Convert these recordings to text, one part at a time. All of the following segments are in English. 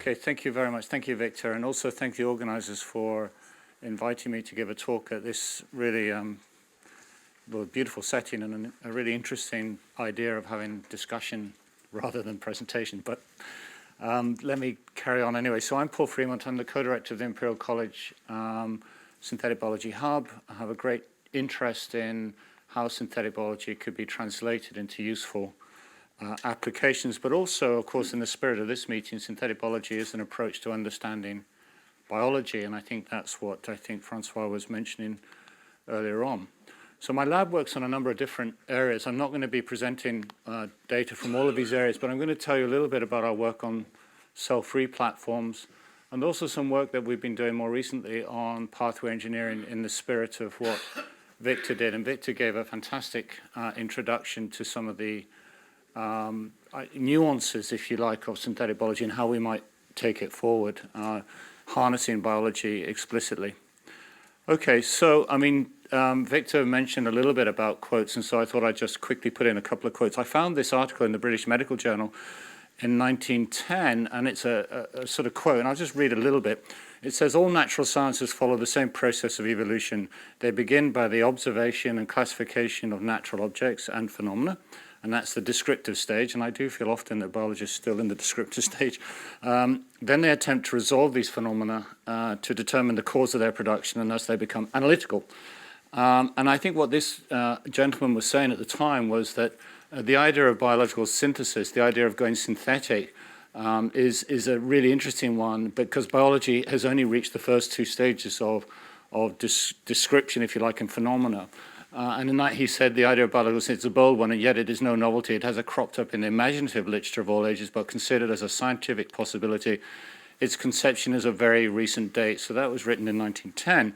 Okay, thank you very much. Thank you, Victor, and also thank the organizers for inviting me to give a talk at this really beautiful setting and a really interesting idea of having discussion rather than presentation. But let me carry on anyway. So I'm Paul Fremont. I'm the co-director of the Imperial College Synthetic Biology Hub. I have a great interest in how synthetic biology could be translated into useful applications, but also, of course, in the spirit of this meeting, synthetic biology is an approach to understanding biology, and I think that's what Francois was mentioning earlier on. So my lab works on a number of different areas. I'm not going to be presenting data from all of these areas, but I'm going to tell you a little bit about our work on cell-free platforms, and also some work that we've been doing more recently on pathway engineering in the spirit of what Victor did. And Victor gave a fantastic introduction to some of the nuances, if you like, of synthetic biology and how we might take it forward, harnessing biology explicitly. Okay, so, I mean, Victor mentioned a little bit about quotes, and so I thought I'd just quickly put in a couple of quotes. I found this article in the British Medical Journal in 1910, and it's a sort of quote, and I'll just read a little bit. It says, "All natural sciences follow the same process of evolution. They begin by the observation and classification of natural objects and phenomena, and that's the descriptive stage, and I do feel often that biologists are still in the descriptive stage. Then they attempt to resolve these phenomena to determine the cause of their production, and thus they become analytical." And I think what this gentleman was saying at the time was that the idea of biological synthesis, the idea of going synthetic, is a really interesting one, because biology has only reached the first two stages of description, if you like, and phenomena. And in that he said the idea of biological synthesis is a bold one, and yet it is no novelty. It has cropped up in the imaginative literature of all ages, but considered as a scientific possibility, its conception is of very recent date. So that was written in 1910.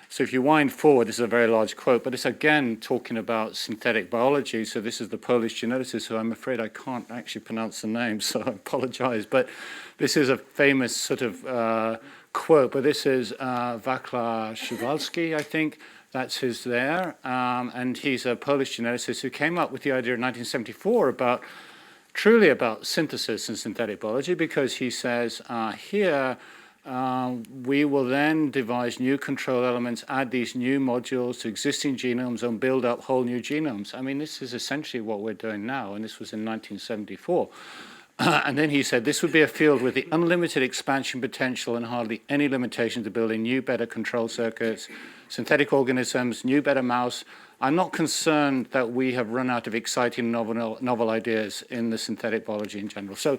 So if you wind forward, this is a very large quote, but it's again talking about synthetic biology. So this is the Polish geneticist, who I'm afraid I can't actually pronounce the name, so I apologize. But this is a famous sort of quote, but this is Wacław Przewalski, I think. That's his there, and he's a Polish geneticist who came up with the idea in 1974 truly about synthesis and synthetic biology, because he says here, we will then devise new control elements, add these new modules to existing genomes, and build up whole new genomes. I mean, this is essentially what we're doing now, and this was in 1974. And then he said, this would be a field with the unlimited expansion potential and hardly any limitation to building new, better control circuits, synthetic organisms, new, better mouse. I'm not concerned that we have run out of exciting novel ideas in the synthetic biology in general. So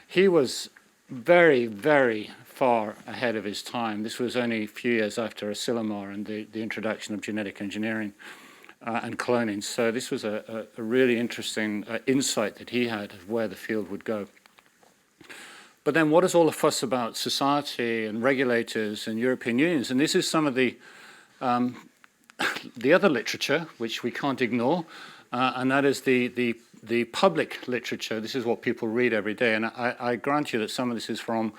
he was very, very far ahead of his time. This was only a few years after Asilomar and the introduction of genetic engineering and cloning. So this was a really interesting insight that he had of where the field would go. But then what is all the fuss about society and regulators and European unions? And this is some of the other literature, which we can't ignore, and that is the public literature. This is what people read every day. And I grant you that some of this is from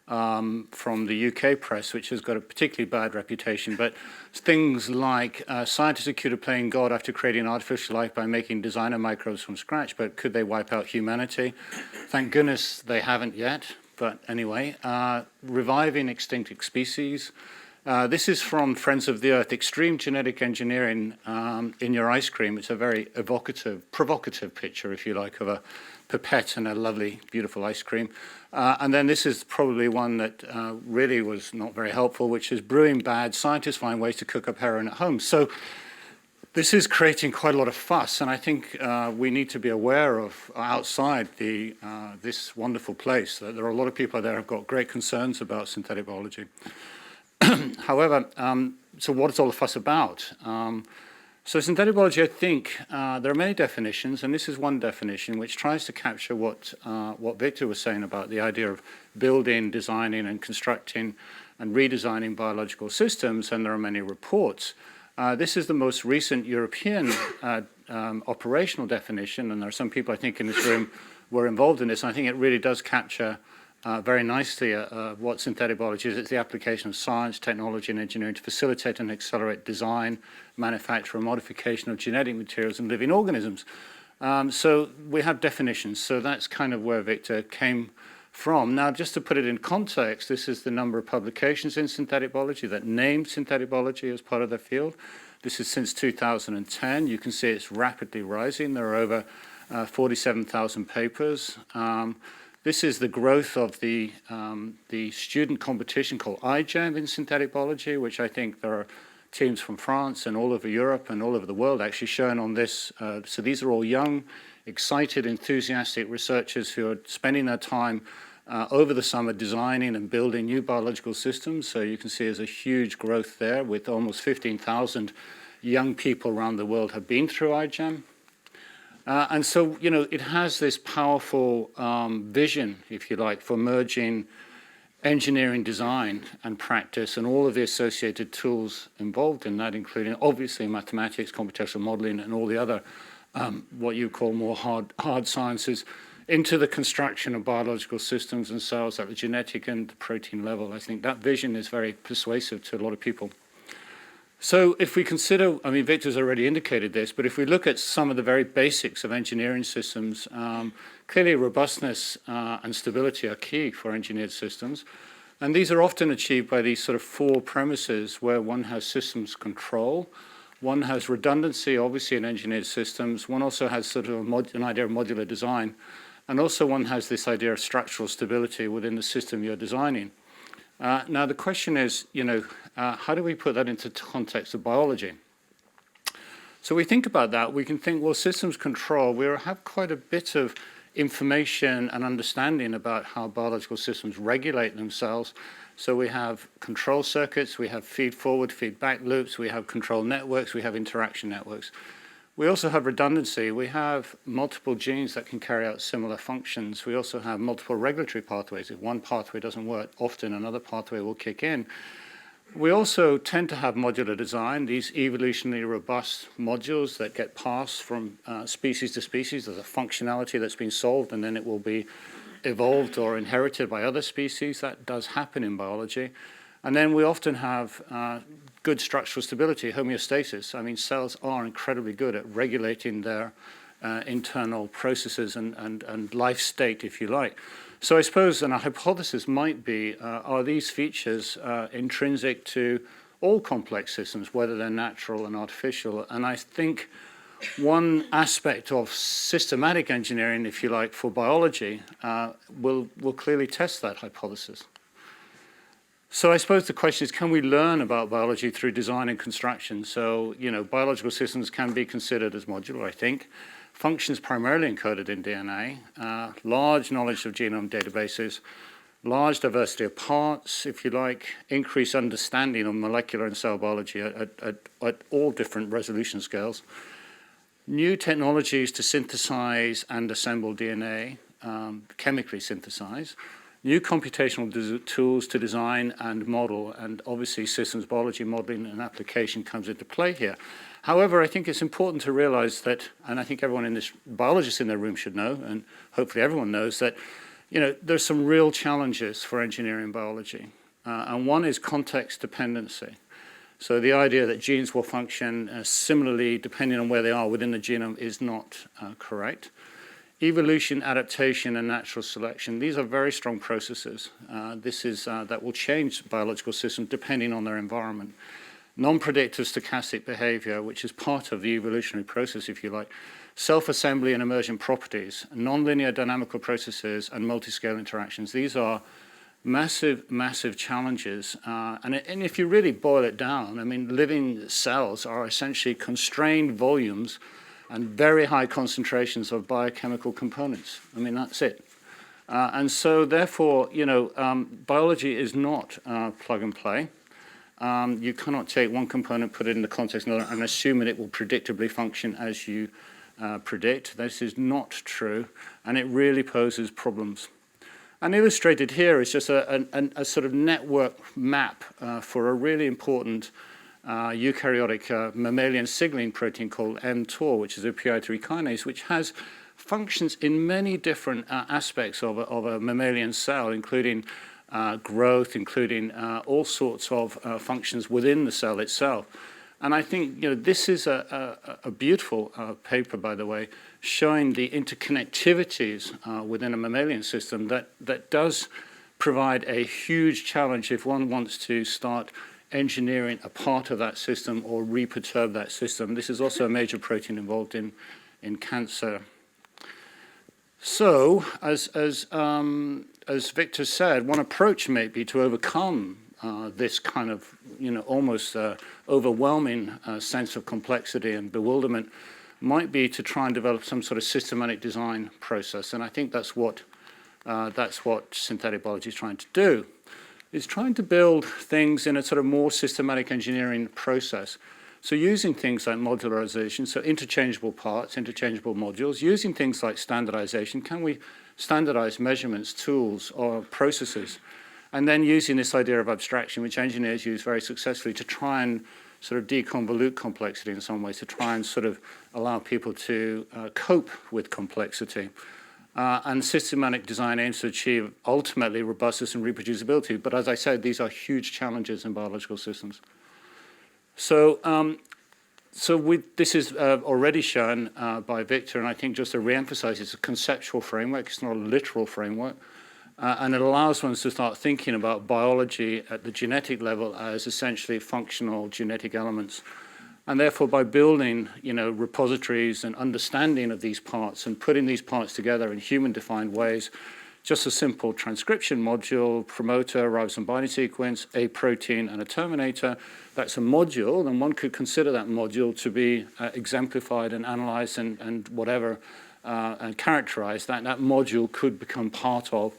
the UK press, which has got a particularly bad reputation, but things like scientists accused of playing God after creating artificial life by making designer microbes from scratch, but could they wipe out humanity? Thank goodness they haven't yet, but anyway. Reviving extinct species. This is from Friends of the Earth, extreme genetic engineering in your ice cream. It's a very evocative, provocative picture, if you like, of a pipette and a lovely, beautiful ice cream. And then this is probably one that really was not very helpful, which is brewing bad. Scientists find ways to cook up heroin at home. So this is creating quite a lot of fuss, and I think we need to be aware of, outside this wonderful place, that there are a lot of people there who have got great concerns about synthetic biology. However, so what is all the fuss about? So synthetic biology, I think, there are many definitions, and this is one definition which tries to capture what Victor was saying about the idea of building, designing, and constructing and redesigning biological systems, and there are many reports. This is the most recent European operational definition, and there are some people, I think, in this room were involved in this, and I think it really does capture very nicely what synthetic biology is. It's the application of science, technology, and engineering to facilitate and accelerate design, manufacture, and modification of genetic materials and living organisms. So we have definitions. So that's kind of where Victor came from. Now, just to put it in context, this is the number of publications in synthetic biology that name synthetic biology as part of their field. This is since 2010. You can see it's rapidly rising. There are over 47,000 papers. This is the growth of the student competition called iGEM in synthetic biology, which I think there are teams from France and all over Europe and all over the world actually shown on this. So these are all young, excited, enthusiastic researchers who are spending their time over the summer designing and building new biological systems. So you can see there's a huge growth there with almost 15,000 young people around the world have been through iGEM. And so, you know, it has this powerful vision, if you like, for merging engineering design and practice and all of the associated tools involved in that, including obviously mathematics, computational modeling, and all the other what you call more hard sciences, into the construction of biological systems and cells at the genetic and protein level. I think that vision is very persuasive to a lot of people. So if we consider, I mean, Victor's already indicated this, but if we look at some of the very basics of engineering systems, clearly robustness and stability are key for engineered systems. And these are often achieved by these sort of four premises where one has systems control, one has redundancy, obviously, in engineered systems, one also has sort of an idea of modular design, and also one has this idea of structural stability within the system you're designing. Now, the question is, you know, how do we put that into context of biology? So we think about that, we can think, well, systems control, we have quite a bit of information and understanding about how biological systems regulate themselves. So we have control circuits, we have feed-forward, feedback loops, we have control networks, we have interaction networks. We also have redundancy. We have multiple genes that can carry out similar functions. We also have multiple regulatory pathways. If one pathway doesn't work, often another pathway will kick in. We also tend to have modular design, these evolutionarily robust modules that get passed from species to species. There's a functionality that's been solved, and then it will be evolved or inherited by other species. That does happen in biology. And then we often have good structural stability, homeostasis. I mean, cells are incredibly good at regulating their internal processes and life state, if you like. So I suppose, and a hypothesis might be, are these features intrinsic to all complex systems, whether they're natural and artificial? And I think one aspect of systematic engineering, if you like, for biology will clearly test that hypothesis. So I suppose the question is, can we learn about biology through design and construction? So, you know, biological systems can be considered as modular, I think. Functions primarily encoded in DNA, large knowledge of genome databases, large diversity of parts, if you like, increased understanding of molecular and cell biology at all different resolution scales, new technologies to synthesize and assemble DNA, chemically synthesize, new computational tools to design and model, and obviously systems biology modeling and application comes into play here. However, I think it's important to realize that, and I think everyone in this, biologists in the room should know, and hopefully everyone knows that, you know, there's some real challenges for engineering biology. And one is context dependency. So the idea that genes will function similarly depending on where they are within the genome is not correct. Evolution, adaptation, and natural selection, these are very strong processes. That will change biological systems depending on their environment. Non-predictive stochastic behavior, which is part of the evolutionary process, if you like. Self-assembly and emergent properties, nonlinear dynamical processes, and multi-scale interactions. These are massive, massive challenges. And if you really boil it down, I mean, living cells are essentially constrained volumes and very high concentrations of biochemical components. I mean, that's it. And so therefore, you know, biology is not plug and play. You cannot take one component, put it in the context of another, and assume that it will predictably function as you predict. This is not true, and it really poses problems. And illustrated here is just a sort of network map for a really important eukaryotic mammalian signaling protein called mTOR, which is a PI3 kinase, which has functions in many different aspects of a mammalian cell, including growth, including all sorts of functions within the cell itself. And I think, you know, this is a beautiful paper, by the way, showing the interconnectivities within a mammalian system that does provide a huge challenge if one wants to start engineering a part of that system or reperturb that system. This is also a major protein involved in cancer. So, as Victor said, one approach may be to overcome this kind of, almost overwhelming sense of complexity and bewilderment might be to try and develop some sort of systematic design process. And I think that's what synthetic biology is trying to do. It's trying to build things in a sort of more systematic engineering process. So using things like modularization, so interchangeable parts, interchangeable modules, using things like standardization, can we standardize measurements, tools, or processes? And then using this idea of abstraction, which engineers use very successfully to try and sort of deconvolute complexity in some ways, to try and sort of allow people to cope with complexity. And systematic design aims to achieve ultimately robustness and reproducibility. But as I said, these are huge challenges in biological systems. So, this is already shown by Victor, and I think just to reemphasize, it's a conceptual framework. It's not a literal framework. And it allows one to start thinking about biology at the genetic level as essentially functional genetic elements. And therefore, by building, repositories and understanding of these parts and putting these parts together in human-defined ways, just a simple transcription module, promoter, ribosome binding sequence, a protein, and a terminator, that's a module, and one could consider that module to be exemplified and analyzed and whatever, and characterized. That module could become part of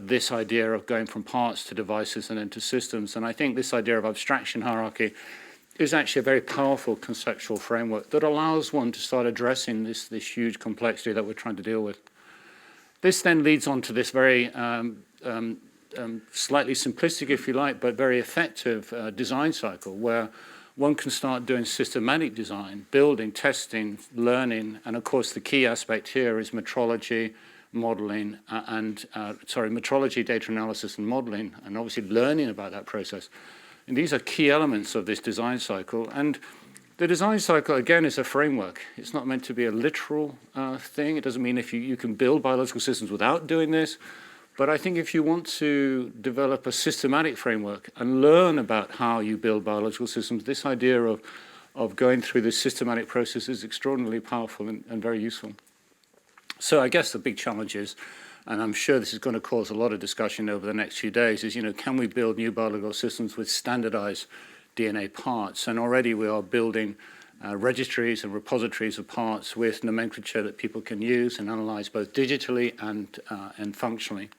this idea of going from parts to devices and then to systems. And I think this idea of abstraction hierarchy is actually a very powerful conceptual framework that allows one to start addressing this huge complexity that we're trying to deal with. This then leads on to this very slightly simplistic, if you like, but very effective design cycle where one can start doing systematic design, building, testing, learning, and of course the key aspect here is metrology, modeling, metrology, data analysis, and modeling, and obviously learning about that process. And these are key elements of this design cycle. And the design cycle, again, is a framework. It's not meant to be a literal thing. It doesn't mean if you can build biological systems without doing this. But I think if you want to develop a systematic framework and learn about how you build biological systems, this idea of going through this systematic process is extraordinarily powerful and very useful. So I guess the big challenge is, and I'm sure this is going to cause a lot of discussion over the next few days, is, can we build new biological systems with standardized DNA parts? And already we are building registries and repositories of parts with nomenclature that people can use and analyze both digitally and functionally.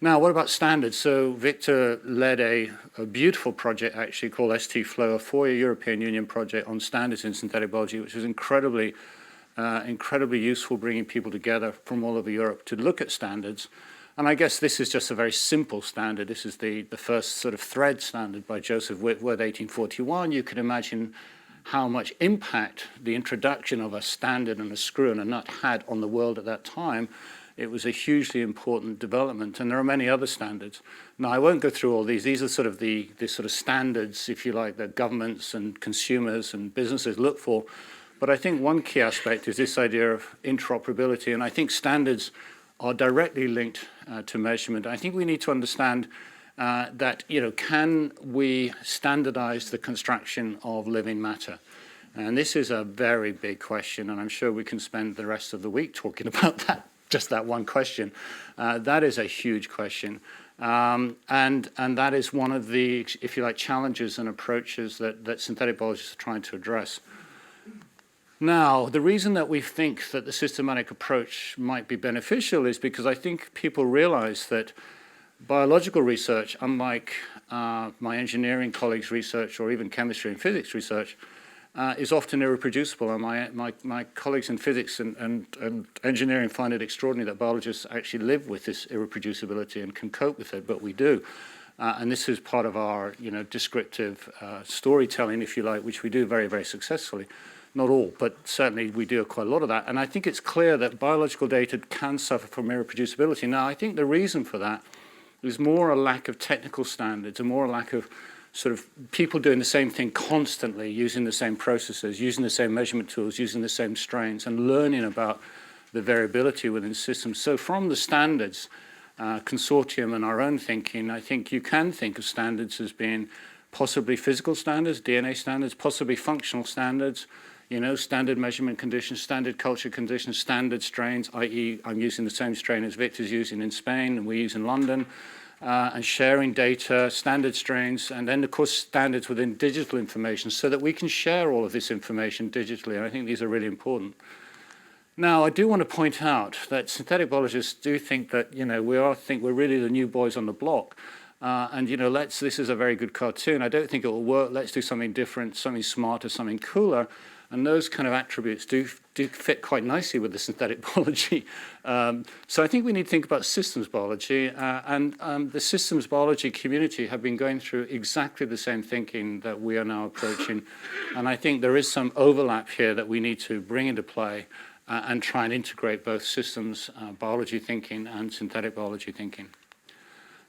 Now, what about standards? So Victor led a beautiful project actually called STFlow, a 4-year European Union project on standards in synthetic biology, which was incredibly useful, bringing people together from all over Europe to look at standards. And I guess this is just a very simple standard. This is the first sort of thread standard by Joseph Whitworth, 1841. You can imagine how much impact the introduction of a standard and a screw and a nut had on the world at that time. It was a hugely important development, and there are many other standards. Now, I won't go through all these. These are sort of the sort of standards, if you like, that governments and consumers and businesses look for. But I think one key aspect is this idea of interoperability, and I think standards are directly linked to measurement. I think we need to understand that, can we standardize the construction of living matter? And this is a very big question, and I'm sure we can spend the rest of the week talking about that, just that one question. That is a huge question. And that is one of the, if you like, challenges and approaches that synthetic biologists are trying to address. Now, the reason that we think that the systematic approach might be beneficial is because I think people realize that biological research, unlike my engineering colleagues' research or even chemistry and physics research, is often irreproducible. And my colleagues in physics and engineering find it extraordinary that biologists actually live with this irreproducibility and can cope with it, but we do. And this is part of our descriptive storytelling, if you like, which we do very, very successfully. Not all, but certainly we do quite a lot of that. And I think it's clear that biological data can suffer from irreproducibility. Now, I think the reason for that is more a lack of technical standards and more a lack of sort of people doing the same thing constantly, using the same processes, using the same measurement tools, using the same strains, and learning about the variability within systems. So from the standards consortium and our own thinking, I think you can think of standards as being possibly physical standards, DNA standards, possibly functional standards, standard measurement conditions, standard culture conditions, standard strains, i.e. I'm using the same strain as Victor's using in Spain and we use in London, and sharing data, standard strains, and then of course standards within digital information so that we can share all of this information digitally. And I think these are really important. Now, I do want to point out that synthetic biologists do think that, we're really the new boys on the block. This is a very good cartoon. I don't think it will work. Let's do something different, something smarter, something cooler. And those kind of attributes do fit quite nicely with the synthetic biology. So I think we need to think about systems biology. The systems biology community have been going through exactly the same thinking that we are now approaching. And I think there is some overlap here that we need to bring into play and try and integrate both systems biology thinking and synthetic biology thinking.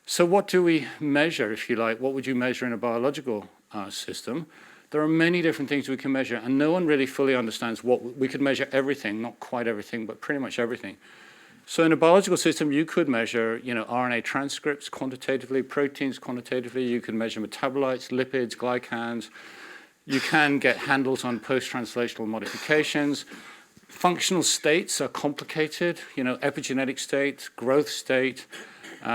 So what do we measure, if you like? What would you measure in a biological system? There are many different things we can measure, and no one really fully understands what we could measure. Everything, not quite everything, but pretty much everything. So in a biological system, you could measure, RNA transcripts quantitatively, proteins quantitatively. You can measure metabolites, lipids, glycans. You can get handles on post-translational modifications. Functional states are complicated, epigenetic state, growth state,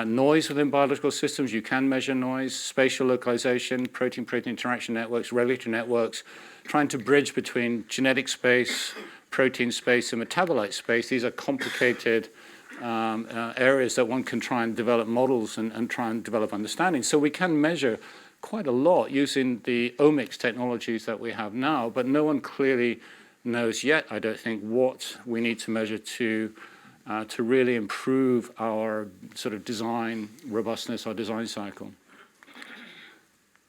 noise within biological systems. You can measure noise, spatial localization, protein-protein interaction networks, regulatory networks, trying to bridge between genetic space, protein space, and metabolite space. These are complicated areas that one can try and develop models and try and develop understanding. So we can measure quite a lot using the omics technologies that we have now, but no one clearly knows yet, I don't think, what we need to measure to really improve our sort of design robustness, our design cycle.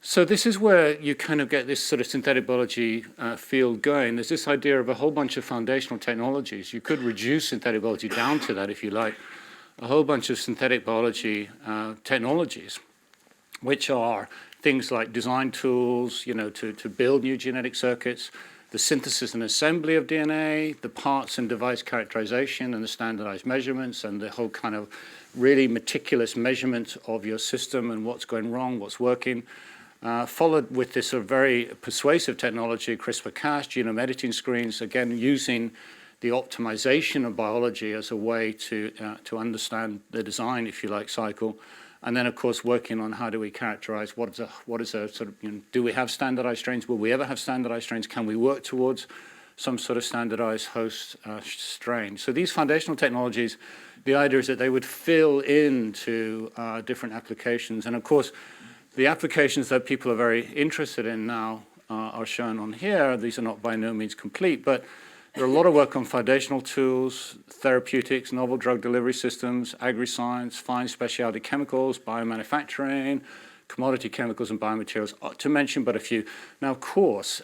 So this is where you kind of get this sort of synthetic biology field going. There's this idea of a whole bunch of foundational technologies. You could reduce synthetic biology down to that, if you like, a whole bunch of synthetic biology technologies, which are things like design tools, to build new genetic circuits, the synthesis and assembly of DNA, the parts and device characterization and the standardized measurements and the whole kind of really meticulous measurement of your system and what's going wrong, what's working, followed with this sort of very persuasive technology, CRISPR-Cas, genome editing screens, again, using the optimization of biology as a way to understand the design, if you like, cycle. And then, of course, working on how do we characterize what is a sort of, do we have standardized strains? Will we ever have standardized strains? Can we work towards some sort of standardized host strain? So these foundational technologies, the idea is that they would fill into different applications. And of course, the applications that people are very interested in now are shown on here. These are not by no means complete, but there are a lot of work on foundational tools, therapeutics, novel drug delivery systems, agri-science, fine specialty chemicals, biomanufacturing, commodity chemicals and biomaterials, to mention but a few. Now, of course,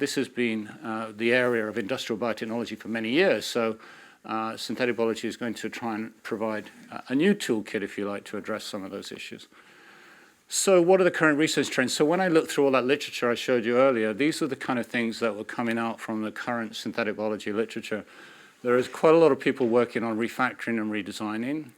this has been the area of industrial biotechnology for many years, so synthetic biology is going to try and provide a new toolkit, if you like, to address some of those issues. So what are the current research trends? So when I looked through all that literature I showed you earlier, these are the kind of things that were coming out from the current synthetic biology literature. There is quite a lot of people working on refactoring and redesigning,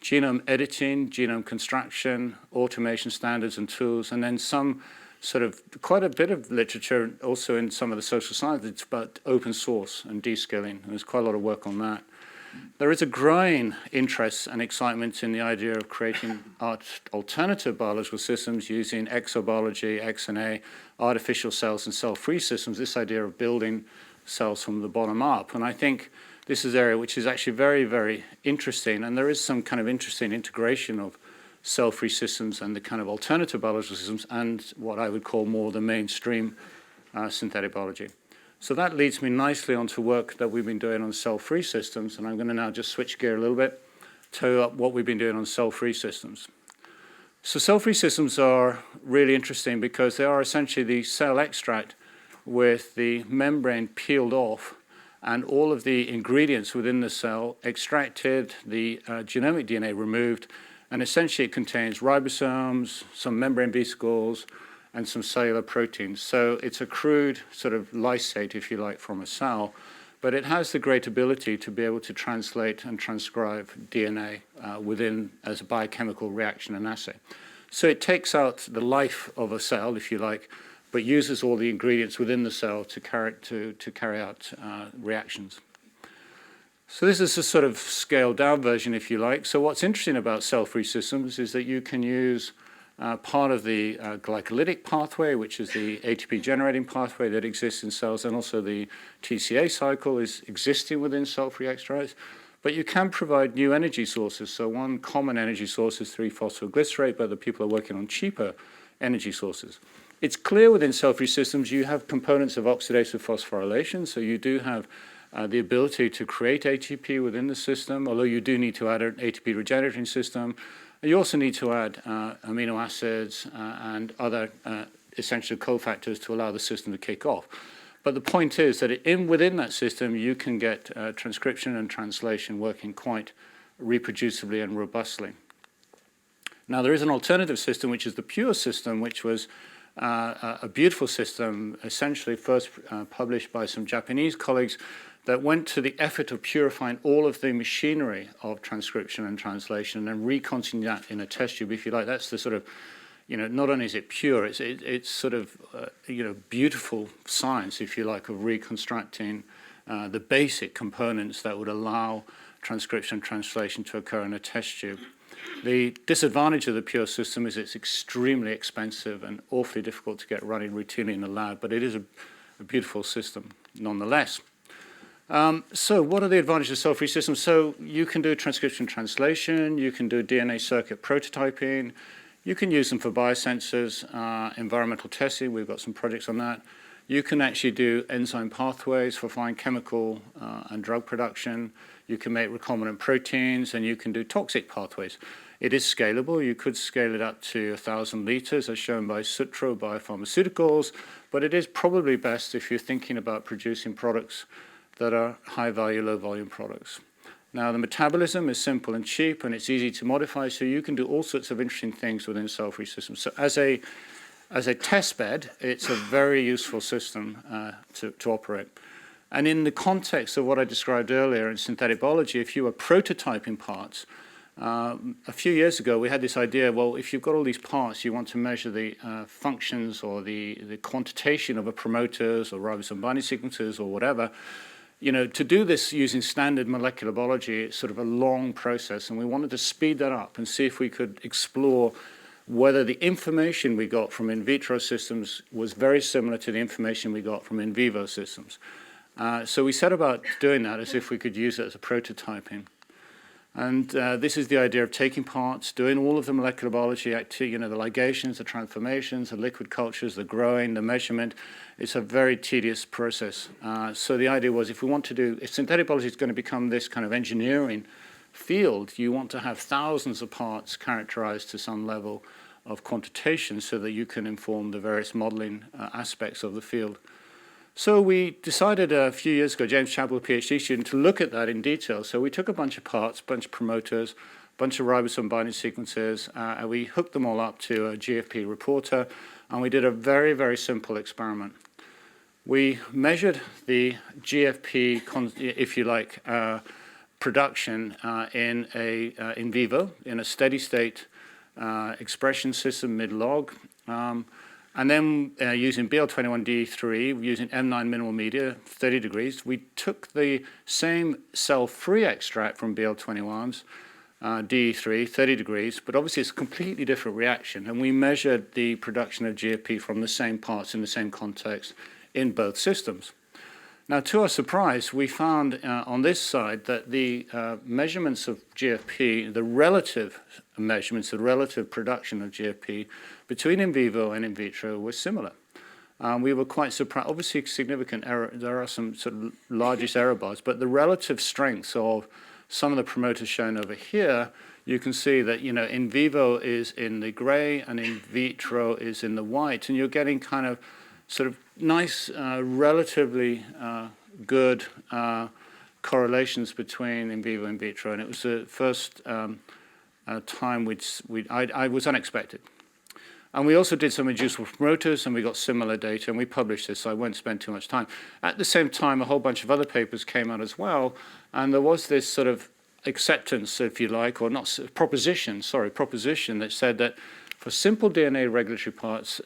genome editing, genome construction, automation standards and tools, and then some sort of quite a bit of literature also in some of the social sciences about open source and descaling. And there's quite a lot of work on that. There is a growing interest and excitement in the idea of creating alternative biological systems using exobiology, XNA, artificial cells and cell-free systems, this idea of building cells from the bottom up. And I think this is an area which is actually very, very interesting, and there is some kind of interesting integration of cell-free systems and the kind of alternative biological systems and what I would call more the mainstream synthetic biology. So that leads me nicely onto work that we've been doing on cell-free systems, and I'm going to now just switch gear a little bit to what we've been doing on cell-free systems. So cell-free systems are really interesting because they are essentially the cell extract with the membrane peeled off and all of the ingredients within the cell extracted, the genomic DNA removed, and essentially it contains ribosomes, some membrane vesicles, and some cellular proteins. So it's a crude sort of lysate, if you like, from a cell, but it has the great ability to be able to translate and transcribe DNA within as a biochemical reaction and assay. So it takes out the life of a cell, if you like, but uses all the ingredients within the cell to carry out reactions. So this is a sort of scaled down version, if you like. So what's interesting about cell-free systems is that you can use part of the glycolytic pathway, which is the ATP generating pathway that exists in cells, and also the TCA cycle is existing within cell-free extracts. But you can provide new energy sources. So one common energy source is 3-phosphoglycerate, but the people are working on cheaper energy sources. It's clear within cell-free systems you have components of oxidative phosphorylation, so you do have the ability to create ATP within the system, although you do need to add an ATP regenerating system. You also need to add amino acids and other essential cofactors to allow the system to kick off. But the point is that within that system, you can get transcription and translation working quite reproducibly and robustly. Now, there is an alternative system, which is the Pure system, which was a beautiful system, essentially first published by some Japanese colleagues that went to the effort of purifying all of the machinery of transcription and translation and reconstituting that in a test tube, if you like. That's the sort of, not only is it pure, it's sort of, beautiful science, if you like, of reconstructing the basic components that would allow transcription and translation to occur in a test tube. The disadvantage of the Pure system is it's extremely expensive and awfully difficult to get running routinely in the lab, but it is a beautiful system nonetheless. So what are the advantages of cell-free systems? So you can do transcription translation, you can do DNA circuit prototyping, you can use them for biosensors, environmental testing, we've got some projects on that. You can actually do enzyme pathways for fine chemical and drug production. You can make recombinant proteins, and you can do toxic pathways. It is scalable. You could scale it up to 1,000 liters, as shown by Sutro Biopharmaceuticals, but it is probably best if you're thinking about producing products that are high-value, low-volume products. Now, the metabolism is simple and cheap, and it's easy to modify, so you can do all sorts of interesting things within cell-free systems. So as a test bed, it's a very useful system to operate. And in the context of what I described earlier in synthetic biology, if you were prototyping parts, a few years ago we had this idea, well, if you've got all these parts, you want to measure the functions or the quantitation of a promoters or ribosome binding sequences or whatever. To do this using standard molecular biology, it's sort of a long process, and we wanted to speed that up and see if we could explore whether the information we got from in vitro systems was very similar to the information we got from in vivo systems. So we set about doing that as if we could use it as a prototyping. And this is the idea of taking parts, doing all of the molecular biology, the ligations, the transformations, the liquid cultures, the growing, the measurement. It's a very tedious process. So the idea was if synthetic biology is going to become this kind of engineering field, you want to have thousands of parts characterized to some level of quantitation so that you can inform the various modeling aspects of the field. So we decided a few years ago, James Chappell, a PhD student, to look at that in detail. So we took a bunch of parts, a bunch of promoters, a bunch of ribosome binding sequences, and we hooked them all up to a GFP reporter, and we did a very, very simple experiment. We measured the GFP, if you like, production in vivo, in a steady state expression system mid-log. And then using BL21D3, using M9 minimal media, 30 degrees, we took the same cell-free extract from BL21s, DE3, 30 degrees, but obviously it's a completely different reaction. And we measured the production of GFP from the same parts in the same context in both systems. Now, to our surprise, we found on this side that the measurements of GFP, the relative measurements, the relative production of GFP between in vivo and in vitro were similar. We were quite surprised. Obviously, significant error. There are some sort of largest error bars, but the relative strengths of some of the promoters shown over here, you can see that in vivo is in the gray and in vitro is in the white, and you're getting kind of sort of nice, relatively good correlations between in vivo and in vitro, and it was the first time I was unexpected. And we also did some inducible promoters, and we got similar data, and we published this, so I won't spend too much time. At the same time, a whole bunch of other papers came out as well, and there was this sort of acceptance, if you like, or not proposition that said that for simple DNA regulatory parts,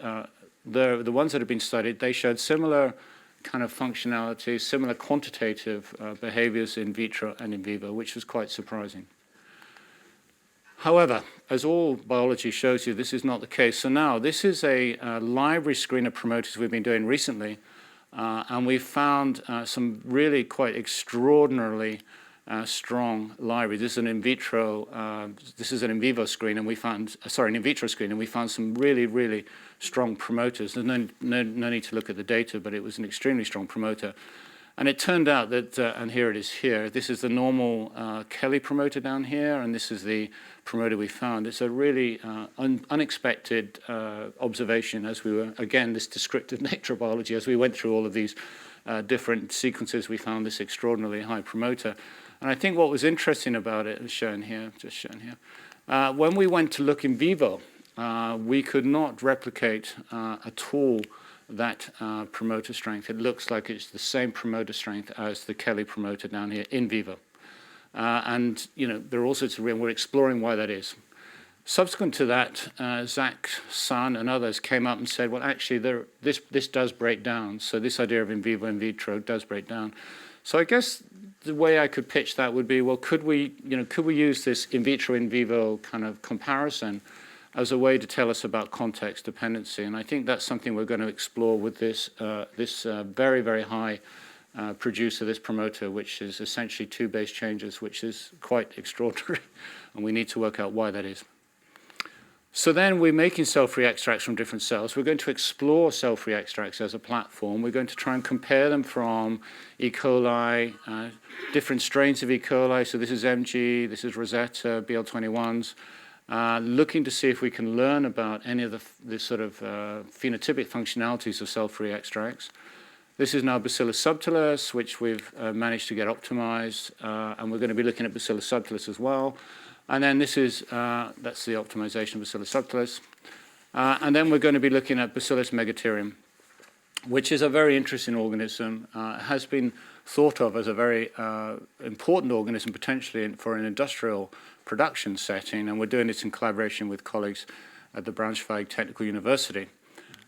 the ones that have been studied, they showed similar kind of functionality, similar quantitative behaviors in vitro and in vivo, which was quite surprising. However, as all biology shows you, this is not the case. So now, this is a library screen of promoters we've been doing recently, and we've found some really quite extraordinarily strong library. This is an in vitro, this is an in vivo screen, and we found, an in vitro screen, and we found some really, really strong promoters. There's no need to look at the data, but it was an extremely strong promoter. And it turned out that, and here it is here, this is the normal Kelly promoter down here, and this is the promoter we found. It's a really unexpected observation as we were, again, this descriptive nature of biology, as we went through all of these different sequences, we found this extraordinarily high promoter. And I think what was interesting about it is shown here, just shown here. When we went to look in vivo, we could not replicate at all that promoter strength. It looks like it's the same promoter strength as the Kelly promoter down here in vivo. And there are all sorts of reasons. We're exploring why that is. Subsequent to that, Zach Sun and others came up and said, well, actually, this does break down. So this idea of in vivo, in vitro does break down. So I guess the way I could pitch that would be, well, could we use this in vitro, in vivo kind of comparison as a way to tell us about context dependency? And I think that's something we're going to explore with this very, very high producer, this promoter, which is essentially 2 base changes, which is quite extraordinary, and we need to work out why that is. So then we're making cell-free extracts from different cells. We're going to explore cell-free extracts as a platform. We're going to try and compare them from E. coli, different strains of E. coli. So this is MG, this is Rosetta, BL21s. Looking to see if we can learn about any of the sort of phenotypic functionalities of cell-free extracts. This is now Bacillus subtilis, which we've managed to get optimized, and we're going to be looking at Bacillus subtilis as well. And then this is, that's the optimization of Bacillus subtilis. And then we're going to be looking at Bacillus megaterium, which is a very interesting organism. It has been thought of as a very important organism potentially for an industrial production setting, and we're doing this in collaboration with colleagues at the Braunschweig Technical University.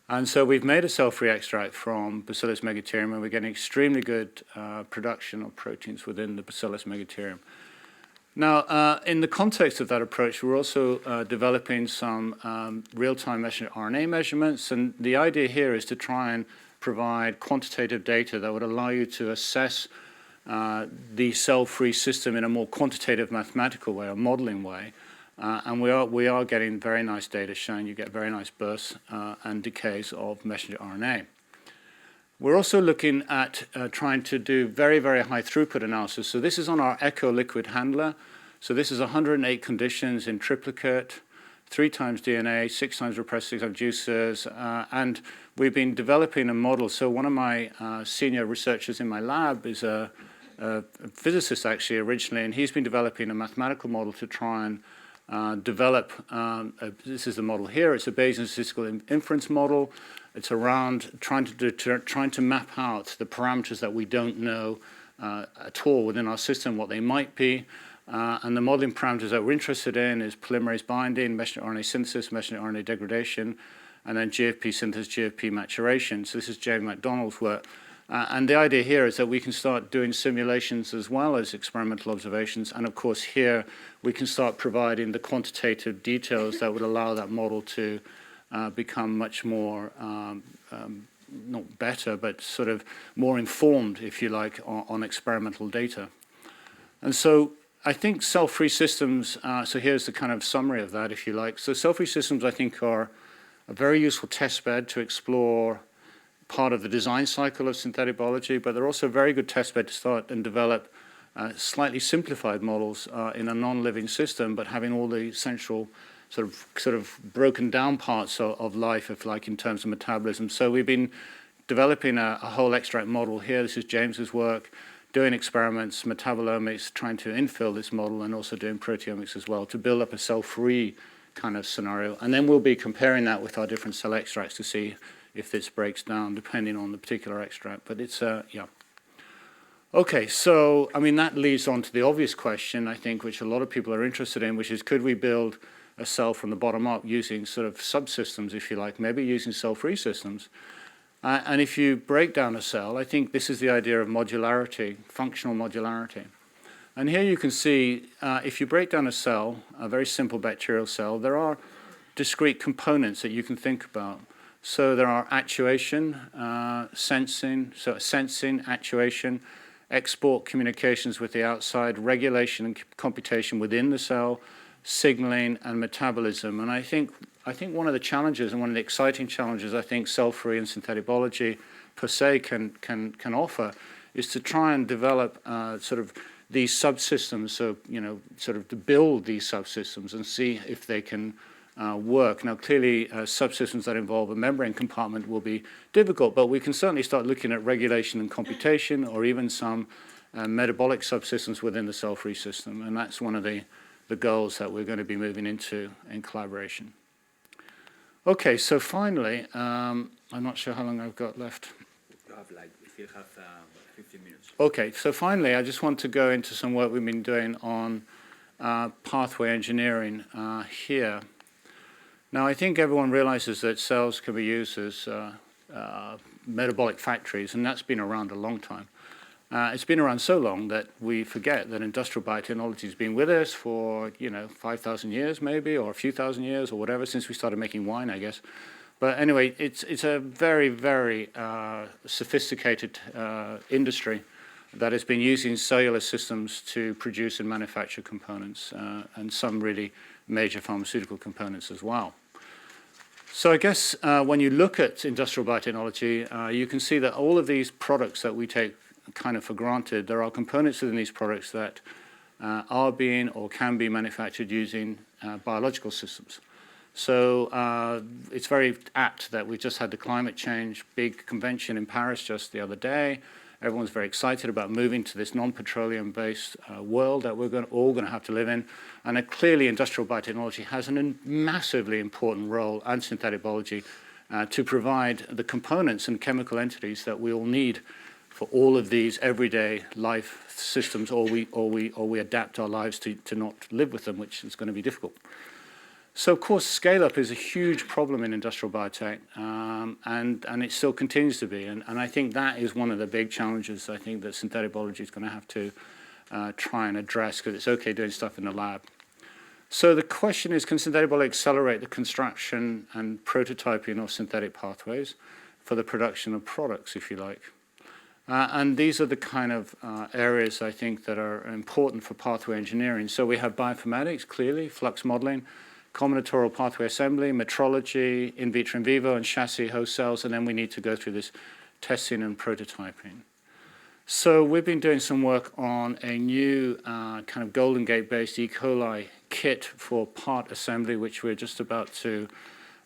And so we've made a cell-free extract from Bacillus megaterium, and we're getting extremely good production of proteins within the Bacillus megaterium. Now, in the context of that approach, we're also developing some real-time messenger RNA measurements, and the idea here is to try and provide quantitative data that would allow you to assess the cell-free system in a more quantitative mathematical way, a modeling way. And we are getting very nice data showing you get very nice bursts and decays of messenger RNA. We're also looking at trying to do very, very high throughput analysis. So this is on our Echo liquid handler. So this is 108 conditions in triplicate, 3 times DNA, 6 times repressed, 6 times juicers, and we've been developing a model. So one of my senior researchers in my lab is a physicist actually originally, and he's been developing a mathematical model to try and develop, this is the model here, it's a Bayesian statistical inference model. It's around trying to map out the parameters that we don't know at all within our system, what they might be. And the modeling parameters that we're interested in is polymerase binding, messenger RNA synthesis, messenger RNA degradation, and then GFP synthesis, GFP maturation. So this is Jamie McDonald's work. And the idea here is that we can start doing simulations as well as experimental observations. And of course here we can start providing the quantitative details that would allow that model to become much more, not better, but sort of more informed, if you like, on experimental data. And so I think cell-free systems, so here's the kind of summary of that, if you like. So cell-free systems, I think, are a very useful test bed to explore part of the design cycle of synthetic biology, but they're also a very good test bed to start and develop slightly simplified models in a non-living system, but having all the essential sort of broken down parts of life, if like, in terms of metabolism. So we've been developing a whole extract model here. This is James's work, doing experiments, metabolomics, trying to infill this model, and also doing proteomics as well to build up a cell-free kind of scenario. And then we'll be comparing that with our different cell extracts to see if this breaks down depending on the particular extract. But it's, yeah. Okay, so, I mean, that leads on to the obvious question, I think, which a lot of people are interested in, which is, could we build a cell from the bottom up using sort of subsystems, if you like, maybe using cell-free systems? And if you break down a cell, I think this is the idea of modularity, functional modularity. And here you can see, if you break down a cell, a very simple bacterial cell, there are discrete components that you can think about. So there are actuation, sensing, actuation, export communications with the outside, regulation and computation within the cell, signaling and metabolism. And I think one of the challenges and one of the exciting challenges I think cell-free and synthetic biology per se can offer is to try and develop sort of these subsystems, so, you know, sort of to build these subsystems and see if they can work. Now, clearly, subsystems that involve a membrane compartment will be difficult, but we can certainly start looking at regulation and computation, or even some metabolic subsystems within the cell-free system, and that's one of the goals that we're going to be moving into in collaboration. Okay, so finally, I'm not sure how long I've got left. You have if you have 15 minutes. Okay, so finally, I just want to go into some work we've been doing on pathway engineering here. Now, I think everyone realizes that cells can be used as metabolic factories, and that's been around a long time. It's been around so long that we forget that industrial biotechnology has been with us for, 5,000 years maybe, or a few thousand years, or whatever, since we started making wine, I guess. But anyway, it's a very, very sophisticated industry that has been using cellular systems to produce and manufacture components, and some really major pharmaceutical components as well. So I guess when you look at industrial biotechnology, you can see that all of these products that we take kind of for granted, there are components within these products that are being or can be manufactured using biological systems. So it's very apt that we just had the climate change big convention in Paris just the other day. Everyone's very excited about moving to this non-petroleum-based world that we're all going to have to live in. And clearly, industrial biotechnology has a massively important role, and synthetic biology, to provide the components and chemical entities that we all need for all of these everyday life systems, or we adapt our lives to not live with them, which is going to be difficult. So, of course, scale-up is a huge problem in industrial biotech, and it still continues to be. And I think that is one of the big challenges I think that synthetic biology is going to have to try and address, because it's okay doing stuff in the lab. So the question is, can synthetic biology accelerate the construction and prototyping of synthetic pathways for the production of products, if you like? And these are the kind of areas, I think, that are important for pathway engineering. So we have bioinformatics, clearly, flux modeling, combinatorial pathway assembly, metrology, in vitro in vivo, and chassis host cells, and then we need to go through this testing and prototyping. So we've been doing some work on a new kind of Golden Gate-based E. coli kit for part assembly, which we're just about to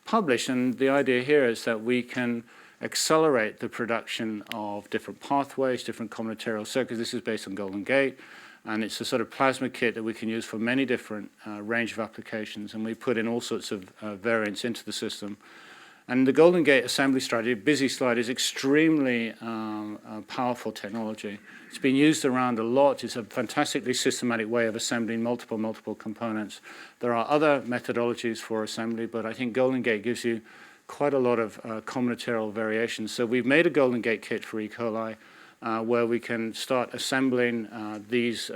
publish. And the idea here is that we can accelerate the production of different pathways, different combinatorial circuits. This is based on Golden Gate. And it's a sort of plasma kit that we can use for many different range of applications. And we put in all sorts of variants into the system. And the Golden Gate assembly strategy, busy slide, is extremely powerful technology. It's been used around a lot. It's a fantastically systematic way of assembling multiple components. There are other methodologies for assembly, but I think Golden Gate gives you quite a lot of combinatorial variations. So we've made a Golden Gate kit for E. coli, where we can start assembling these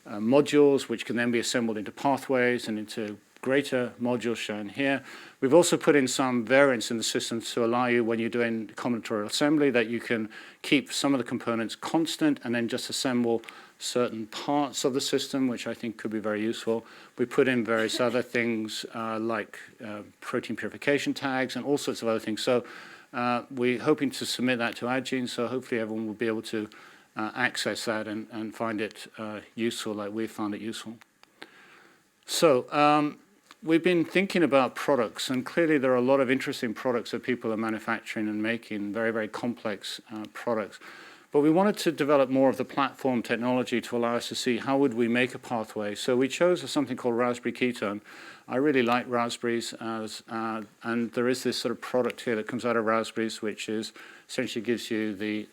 modules, which can then be assembled into pathways and into greater modules shown here. We've also put in some variants in the system to allow you, when you're doing combinatorial assembly, that you can keep some of the components constant and then just assemble certain parts of the system, which I think could be very useful. We put in various other things like protein purification tags and all sorts of other things. So we're hoping to submit that to Addgene, so hopefully everyone will be able to access that and find it useful like we found it useful. So we've been thinking about products, and clearly there are a lot of interesting products that people are manufacturing and making, very, very complex products. But we wanted to develop more of the platform technology to allow us to see how would we make a pathway. So we chose something called raspberry ketone. I really like raspberries, and there is this sort of product here that comes out of raspberries, which is essentially gives you the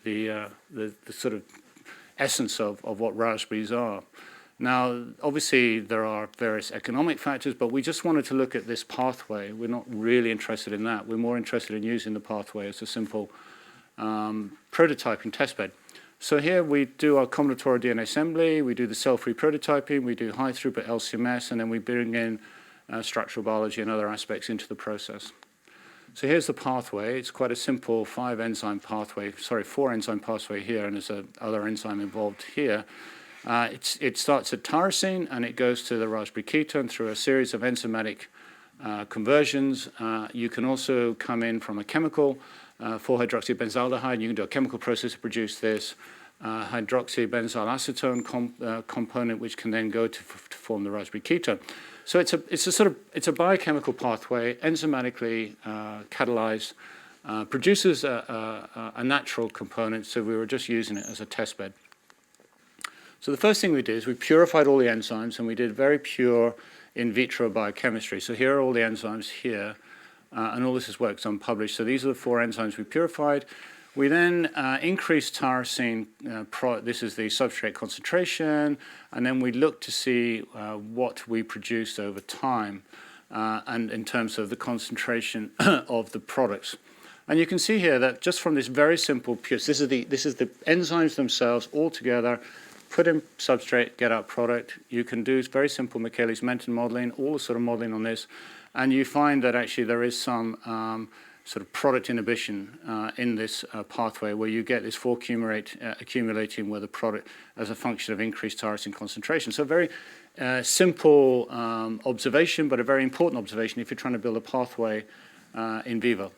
sort of essence of what raspberries are. Now, obviously, there are various economic factors, but we just wanted to look at this pathway. We're not really interested in that. We're more interested in using the pathway as a simple prototyping testbed. So here we do our combinatorial DNA assembly, we do the cell-free prototyping, we do high-throughput LC-MS, and then we bring in structural biology and other aspects into the process. So here's the pathway. It's quite a simple 4-enzyme pathway here, and there's another enzyme involved here. It starts at tyrosine, and it goes to the raspberry ketone through a series of enzymatic conversions. You can also come in from a chemical, 4-hydroxybenzaldehyde. You can do a chemical process to produce this hydroxybenzyl acetone component, which can then go to form the raspberry ketone. So it's a biochemical pathway, enzymatically catalyzed, produces a natural component. So we were just using it as a test bed. So the first thing we did is we purified all the enzymes, and we did very pure in vitro biochemistry. So here are all the enzymes here, and all this is work's unpublished. So these are the 4 enzymes we purified. We then increased tyrosine, this is the substrate concentration, and then we looked to see what we produced over time, and in terms of the concentration of the products. And you can see here that just from this very simple pure, this is the enzymes themselves all together, put in substrate, get out product. You can do very simple Michaelis-Menten modeling, all the sort of modeling on this, and you find that actually there is some sort of product inhibition in this pathway, where you get this 4 accumulating with a product as a function of increased tyrosine concentration. So very simple observation, but a very important observation if you're trying to build a pathway in vivo.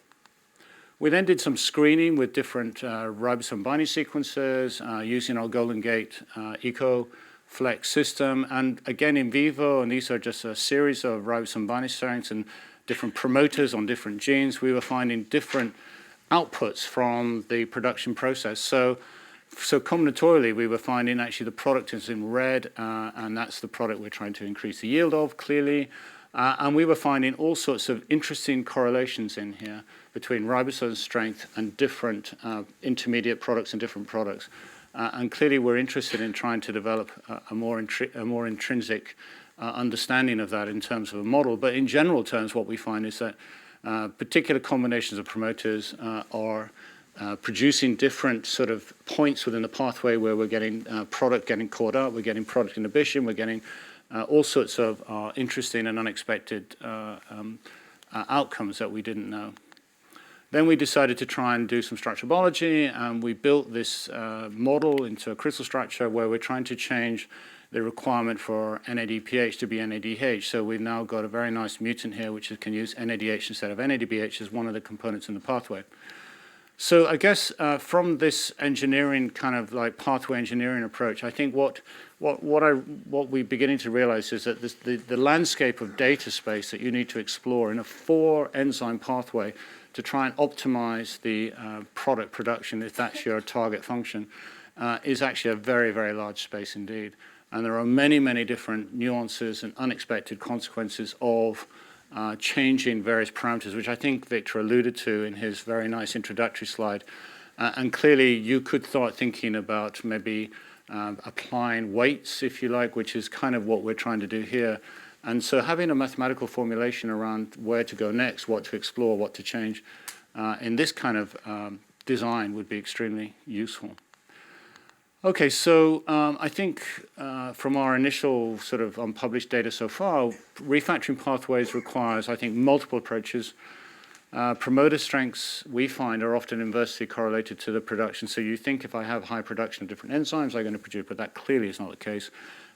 We then did some screening with different ribosome binding sequences using our Golden Gate EcoFlex system, and again in vivo, and these are just a series of ribosome binding strengths and different promoters on different genes. We were finding different outputs from the production process. So combinatorially, we were finding actually the product is in red, and that's the product we're trying to increase the yield of, clearly. And we were finding all sorts of interesting correlations in here between ribosome strength and different intermediate products and different products. And clearly, we're interested in trying to develop a more intrinsic understanding of that in terms of a model. But in general terms, what we find is that particular combinations of promoters are producing different sort of points within the pathway where we're getting product getting caught up, we're getting product inhibition, we're getting all sorts of interesting and unexpected outcomes that we didn't know. Then we decided to try and do some structural biology, and we built this model into a crystal structure where we're trying to change the requirement for NADPH to be NADH. So we've now got a very nice mutant here which can use NADH instead of NADPH as one of the components in the pathway. So I guess from this engineering kind of like pathway engineering approach, I think what we're beginning to realize is that the landscape of data space that you need to explore in a 4-enzyme pathway to try and optimize the product production, if that's your target function, is actually a very, very large space indeed. And there are many, many different nuances and unexpected consequences of changing various parameters, which I think Victor alluded to in his very nice introductory slide. And clearly, you could start thinking about maybe applying weights, if you like, which is kind of what we're trying to do here. And so having a mathematical formulation around where to go next, what to explore, what to change in this kind of design would be extremely useful. Okay, so I think from our initial sort of unpublished data so far, refactoring pathways requires, I think, multiple approaches. Promoter strengths, we find, are often inversely correlated to the production. So you think if I have high production of different enzymes, I'm going to produce, but that clearly is not the case.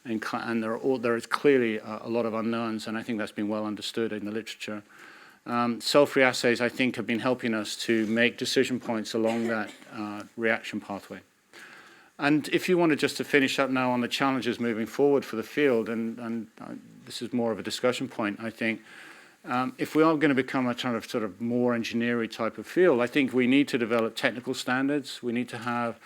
And there is clearly a lot of unknowns, and I think that's been well understood in the literature. Cell-free assays, I think, have been helping us to make decision points along that reaction pathway. And if you wanted just to finish up now on the challenges moving forward for the field, and this is more of a discussion point, I think, if we are going to become a kind of sort of more engineering type of field, I think we need to develop technical standards. We need to have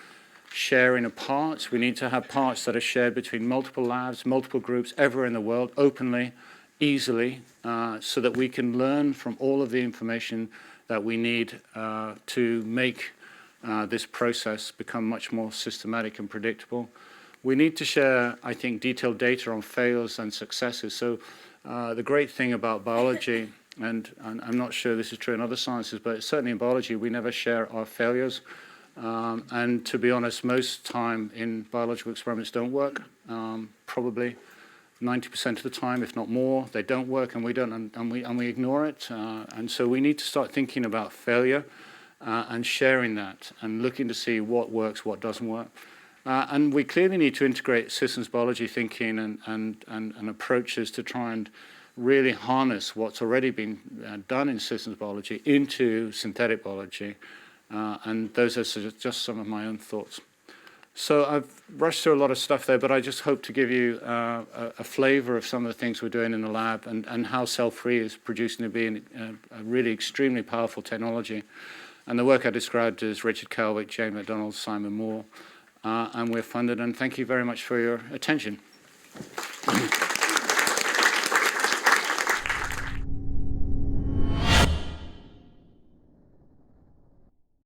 sharing of parts. We need to have parts that are shared between multiple labs, multiple groups, everywhere in the world, openly, easily, so that we can learn from all of the information that we need to make this process become much more systematic and predictable. We need to share, I think, detailed data on failures and successes. So the great thing about biology, and I'm not sure this is true in other sciences, but certainly in biology, we never share our failures. And to be honest, most time in biological experiments don't work. Probably 90% of the time, if not more, they don't work, and we ignore it. And so we need to start thinking about failure and sharing that, and looking to see what works, what doesn't work. And we clearly need to integrate systems biology thinking and approaches to try and really harness what's already been done in systems biology into synthetic biology. And those are just some of my own thoughts. So I've rushed through a lot of stuff there, but I just hope to give you a flavor of some of the things we're doing in the lab, and how cell-free is producing to be a really extremely powerful technology. And the work I described is Richard Kelwick, Jane McDonald, Simon Moore, and we're funded. And thank you very much for your attention.